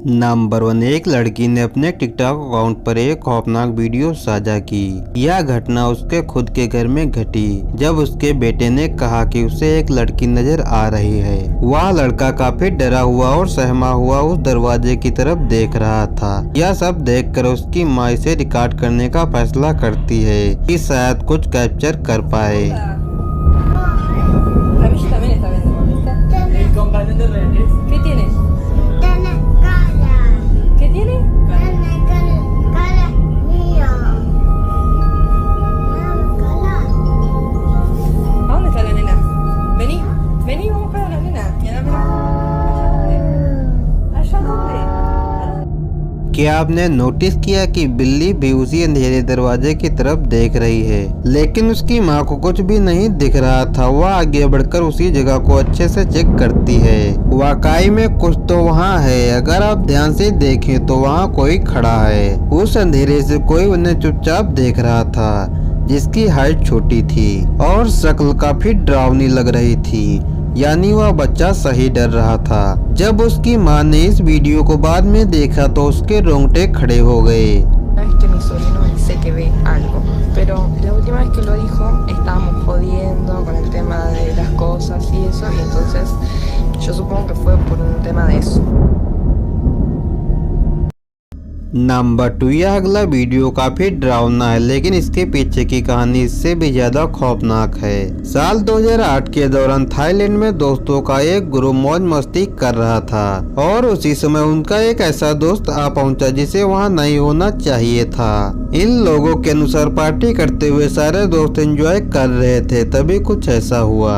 Number 1, एक लड़की ने अपने टिकटॉक अकाउंट पर एक खौफनाक वीडियो साझा की। यह घटना उसके खुद के घर में घटी जब उसके बेटे ने कहा कि उसे एक लड़की नजर आ रही है। वह लड़का काफी डरा हुआ और सहमा हुआ उस दरवाजे की तरफ देख रहा था। यह सब देखकर उसकी माँ इसे रिकॉर्ड करने का फैसला करती है कि शायद कुछ कैप्चर कर पाए। क्या आपने नोटिस किया कि बिल्ली भी उसी अंधेरे दरवाजे की तरफ देख रही है, लेकिन उसकी माँ को कुछ भी नहीं दिख रहा था। वह आगे बढ़कर उसी जगह को अच्छे से चेक करती है। वाकई में कुछ तो वहाँ है। अगर आप ध्यान से देखें तो वहाँ कोई खड़ा है। उस अंधेरे से कोई उन्हें चुपचाप देख रहा था, जिसकी हाइट छोटी थी और शक्ल काफी डरावनी लग रही थी। यानी वह बच्चा सही डर रहा था। जब उसकी माँ ने इस वीडियो को बाद में देखा तो उसके रोंगटे खड़े हो गए। Que mi sobrino dice que ve algo, pero la última vez que lo dijo estábamos jodiendo con el tema de las cosas y eso, y entonces yo supongo que fue por un tema de eso. Number 2, यह अगला video काफी डरावना है, लेकिन इसके पीछे की कहानी इससे भी ज्यादा खौफनाक है। साल 2008 के दौरान थाईलैंड में दोस्तों का एक ग्रुप मौज मस्ती कर रहा था और उसी समय उनका एक ऐसा दोस्त आ पहुंचा जिसे वहां नहीं होना चाहिए था। इन लोगों के अनुसार पार्टी करते हुए सारे दोस्त एंजॉय कर रहे थे, तभी कुछ ऐसा हुआ।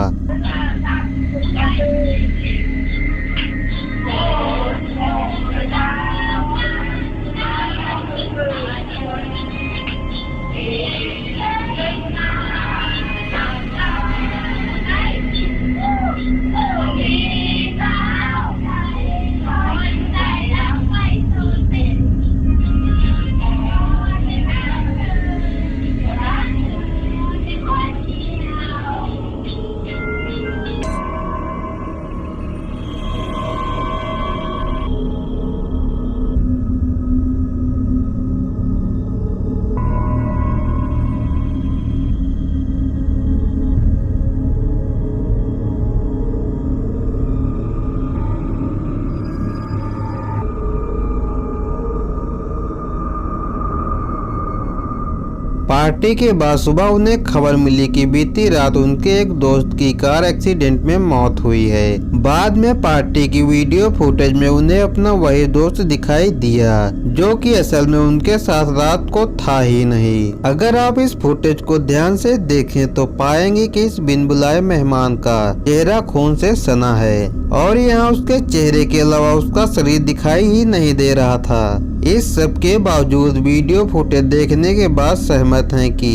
पार्टी के बाद सुबह उन्हें खबर मिली कि बीती रात उनके एक दोस्त की कार एक्सीडेंट में मौत हुई है। बाद में पार्टी की वीडियो फुटेज में उन्हें अपना वही दोस्त दिखाई दिया, जो कि असल में उनके साथ रात को था ही नहीं। अगर आप इस फुटेज को ध्यान से देखें तो पाएंगे कि इस बिन बुलाए मेहमान का चेहरा खून से सना है और यहाँ उसके चेहरे के अलावा उसका शरीर दिखाई ही नहीं दे रहा था। इस सब के बावजूद वीडियो फुटेज देखने के बाद सहमत हैं कि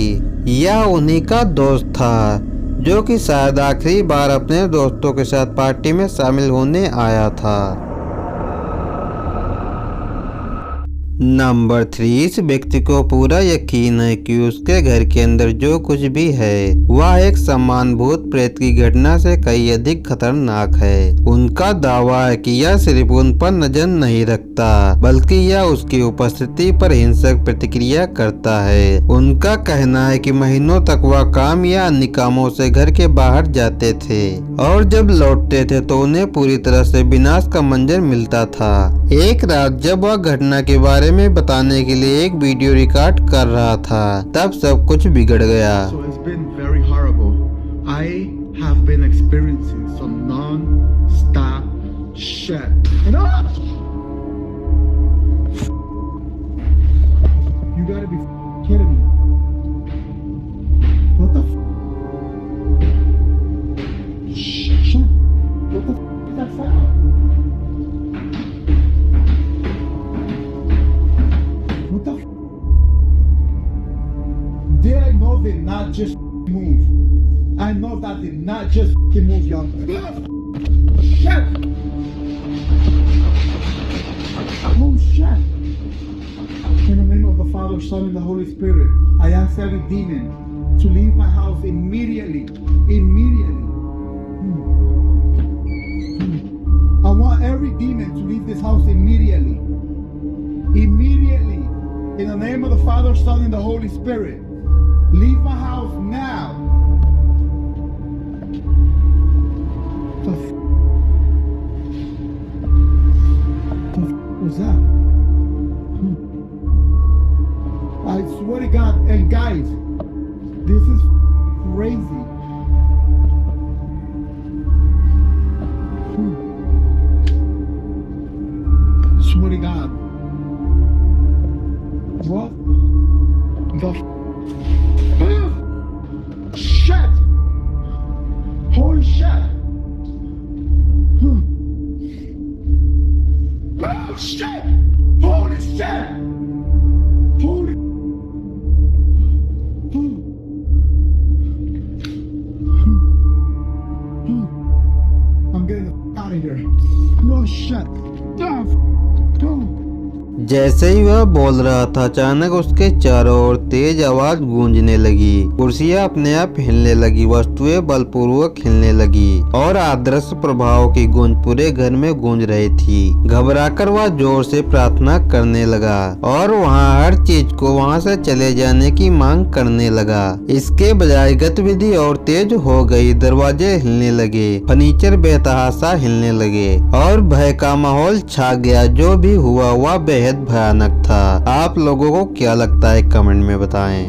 यह उन्हीं का दोस्त था, जो कि शायद आखिरी बार अपने दोस्तों के साथ पार्टी में शामिल होने आया था। नंबर 3, इस व्यक्ति को पूरा यकीन है कि उसके घर के अंदर जो कुछ भी है वह एक समान भूत प्रेत की घटना से कई अधिक खतरनाक है। उनका दावा है कि यह सिर्फ उन पर नजर नहीं रखता, बल्कि यह उसकी उपस्थिति पर हिंसक प्रतिक्रिया करता है। उनका कहना है कि महीनों तक वह काम या अन्य कामों से घर के बाहर जाते थे और जब लौटते थे तो उन्हें पूरी तरह से विनाश का मंजर मिलता था। एक रात जब वह घटना के बारे में बताने के लिए एक वीडियो रिकॉर्ड कर रहा था, तब सब कुछ बिगड़ गया। So it's been very horrible. I have been experiencing some non-stop shit. You gotta be kidding me. What the shit? What the is that sound? What the Did I know they not just move? I know that they not just move, y'all. Shit! Oh shit! In the name of the Father, Son, and the Holy Spirit, I ask every demon to leave my house immediately. Immediately. I want every every demon to leave this house immediately. Immediately. In the name of the Father, Son, and the Holy Spirit. Leave my house now. The f- was that? I swear to God, and guys, this is crazy. Swear to God. What the shit? Holy shit! Oh shit! Holy shit! Holy. I'm getting the f out of here. No shit. जैसे ही वह बोल रहा था अचानक उसके चारों ओर तेज आवाज गूंजने लगी। कुर्सियां अपने आप हिलने लगी, वस्तुएं बलपूर्वक हिलने लगी और अदृश्य प्रभाव की गूंज पूरे घर में गूंज रही थी। घबराकर वह जोर से प्रार्थना करने लगा और वहाँ हर चीज को वहाँ से चले जाने की मांग करने लगा। इसके बजाय गतिविधि और तेज हो गई, दरवाजे हिलने लगे, फर्नीचर बेतहाशा हिलने लगे और भय का माहौल छा गया। जो भी हुआ वह बेहद भयानक था। आप लोगों को क्या लगता है कमेंट में बताएं।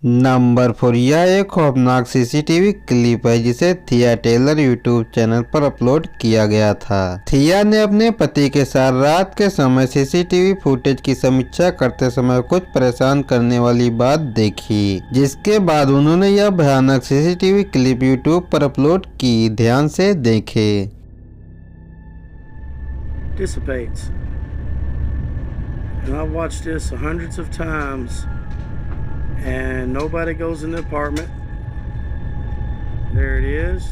नंबर 4, यह एक खौफनाक सीसीटीवी क्लिप है जिसे थिया टेलर यूट्यूब चैनल पर अपलोड किया गया था। थिया ने अपने पति के साथ रात के समय सीसीटीवी फुटेज की समीक्षा करते समय कुछ परेशान करने वाली बात देखी, जिसके बाद उन्होंने यह भयानक सीसीटीवी क्लिप यूट्यूब पर अपलोड की। ध्यान से देखें। Dissipates. And I've watched this hundreds of times, and nobody goes in the apartment. There it is,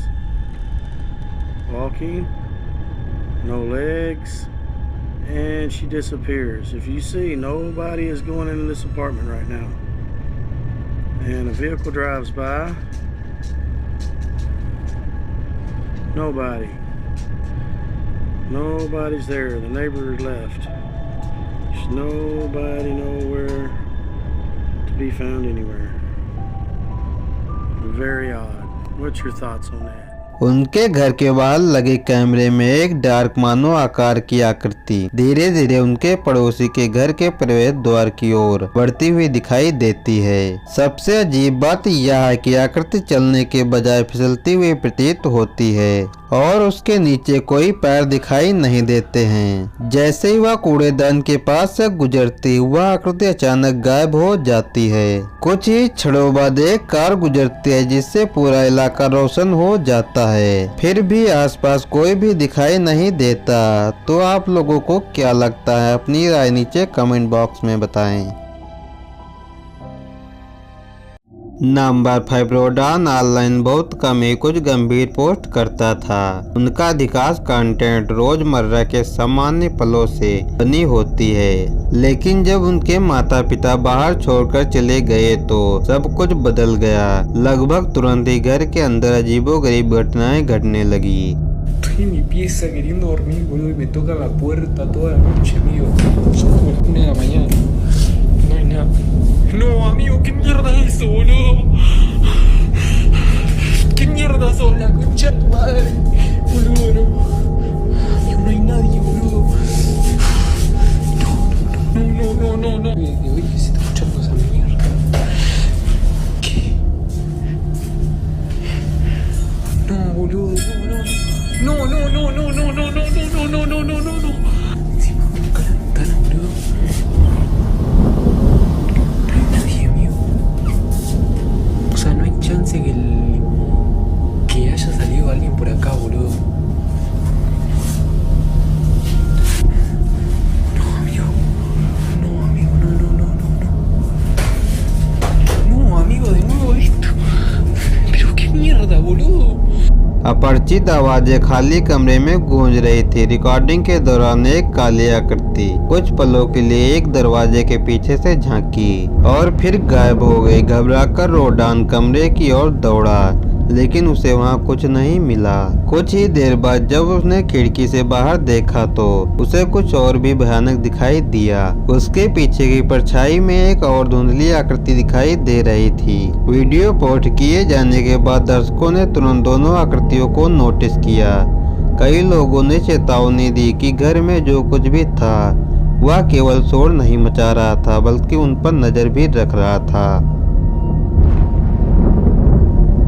walking, no legs, and she disappears. If you see, nobody is going into this apartment right now. And a vehicle drives by, nobody. Nobody's there. The neighbor left. There's nobody nowhere to be found anywhere. Very odd. What's your thoughts on that? उनके घर के बाहर लगे कैमरे में एक dark मानो आकार की आकृति धीरे धीरे उनके पड़ोसी के घर के प्रवेश द्वार की ओर बढ़ती हुई दिखाई देती है। सबसे अजीब बात यह है कि आकृति चलने के बजाय फिसलती हुई प्रतीत होती है और उसके नीचे कोई पैर दिखाई नहीं देते हैं। जैसे ही वह कूड़ेदान के पास से गुजरती वह आकृति अचानक गायब हो जाती है। कुछ ही क्षणों बाद एक कार गुजरती है जिससे पूरा इलाका रोशन हो जाता है। फिर भी आसपास कोई भी दिखाई नहीं देता। तो आप लोगों को क्या लगता है? अपनी राय नीचे कमेंट बॉक्स में बताएं। नंबर 5, रोडान ऑनलाइन बहुत कम ही कुछ गंभीर पोस्ट करता था। उनका अधिकांश कंटेंट रोजमर्रा के सामान्य पलों से बनी होती है, लेकिन जब उनके माता पिता बाहर छोड़कर चले गए तो सब कुछ बदल गया। लगभग तुरंत ही घर के अंदर अजीबोगरीब घटनाएं घटने लगी। Estoy en mi pieza queriendo dormir, boludo, y me toca la puerta toda la noche, amigo. Son como las 1 de la mañana. No hay nada. No, amigo, ¿qué mierda es eso, boludo? ¿Qué mierda sos, la concha de tu madre? Boludo, no. Amigo, no hay nadie, boludo. No. Oye, ¿qué se está escuchando esa mierda? ¿Qué? No, boludo, no. No. Encima me toca la ventana, boludo. No hay nadie, amigo. O sea, no hay chance que haya salido alguien por acá, boludo. No, amigo, no. No, amigo, de nuevo esto. Pero qué mierda, boludo. अपरिचित आवाजें खाली कमरे में गूंज रही थी। Recording के दौरान एक काली आकृति कुछ पलों के लिए एक दरवाजे के पीछे से झांकी और फिर गायब हो गई। घबराकर रोडान कमरे की ओर दौड़ा, लेकिन उसे वहाँ कुछ नहीं मिला। कुछ ही देर बाद जब उसने खिड़की से बाहर देखा तो उसे कुछ और भी भयानक दिखाई दिया। उसके पीछे की परछाई में एक और धुंधली आकृति दिखाई दे रही थी। वीडियो पोस्ट किए जाने के बाद दर्शकों ने तुरंत दोनों आकृतियों को नोटिस किया। कई लोगों ने चेतावनी दी कि घर में जो कुछ भी था वह केवल शोर नहीं मचा रहा था बल्कि उन पर नजर भी रख रहा था।